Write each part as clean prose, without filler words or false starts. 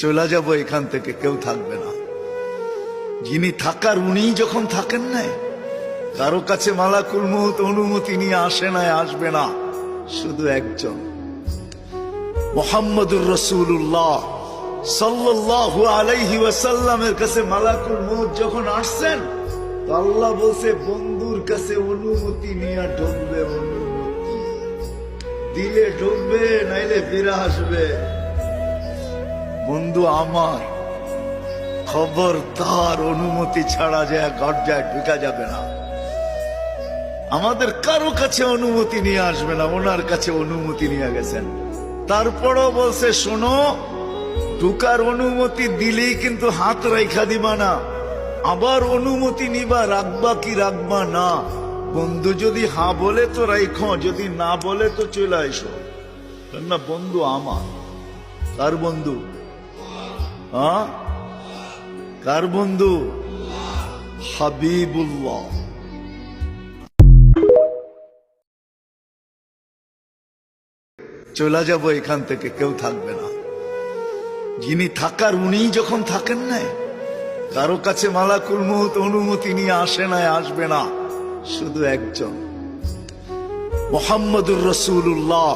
চলে যাব এখান থেকে, কেউ থাকবে না। যিনি থাকার উনি যখন থাকেন না, কারো কাছে মালাকুল মউত অনুমতি নিয়ে আসে না, আসবে না, শুধু একজন মুহাম্মদুর রাসূলুল্লাহ সাল্লাল্লাহু আলাইহি ওয়াসাল্লামের কাছে মালাকুল মউত যখন আসছেন, তো আল্লাহ বলছে বন্ধুর কাছে অনুমতি নিয়ে ঢুকবে, অনুমতি দিলে ঢুকবে, নাইলে ফিরে আসবে। বন্ধু আমার, খবরদার অনুমতি ছাড়া যায় গর্জায় ঢুকা যাবে না। আমাদের কারো কাছে অনুমতি নিয়ে আসবে না, ওনার কাছে অনুমতি নিয়ে গেছেন। তারপরও বলছে শোনো, ঢুকার অনুমতি দিলেই কিন্তু হাত রাইখা দিবা না, আবার অনুমতি নিবা, রাখবা কি রাখবা না। বন্ধু যদি হ্যাঁ বলে তো রাইখো, যদি না বলে তো চলে আইসো। না বন্ধু আমার, কার বন্ধু? হ্যাঁ, কার বন্ধু? হাবিবুল্লাহ। চলে যাব এখান থেকে, কেউ থাকবে না। যিনি থাকার উনি যখন থাকেন না, কারো কাছে মালাকুল মউত অনুমতি নিয়ে আসে না, আসবে না, শুধু একজন মুহাম্মদুর রাসূলুল্লাহ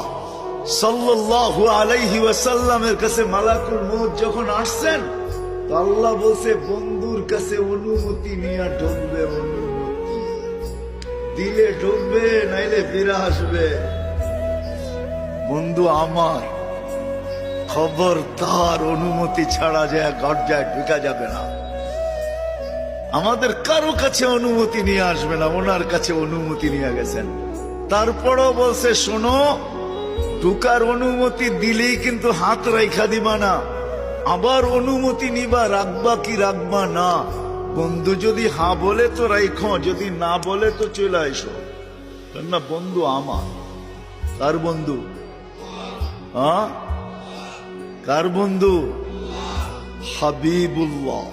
সাল্লাল্লাহু আলাইহি ওয়াসাল্লামের কাছে মালাকুল মউত যখন আসছেন, তো আল্লাহ বলছে বন্ধুর কাছে অনুমতি নিয়ে ঢুকবে, অনুমতি দিলে ঢুকবে, নাইলে ফিরে আসবে। বন্ধু আমার, খবরদার অনুমতি ছাড়া যায় গর্জায় ঢুকা যাবে না। আমাদের কারো কাছে অনুমতি নিয়ে আসবে না, ওনার কাছে অনুমতি নিয়ে গেছেন। তারপরও বলছে শোনো, ঢুকার অনুমতি দিলেই কিন্তু হাত রাইখা দিবা না, আবার অনুমতি নিবা, রাখবা কি রাখবা না। বন্ধু যদি হ্যাঁ বলে তো রাইখো, যদি না বলে তো চলে আইসো। না বন্ধু আমার, কার বন্ধু? হ্যাঁ, কার বন্ধু? হাবিবুল্লাহ।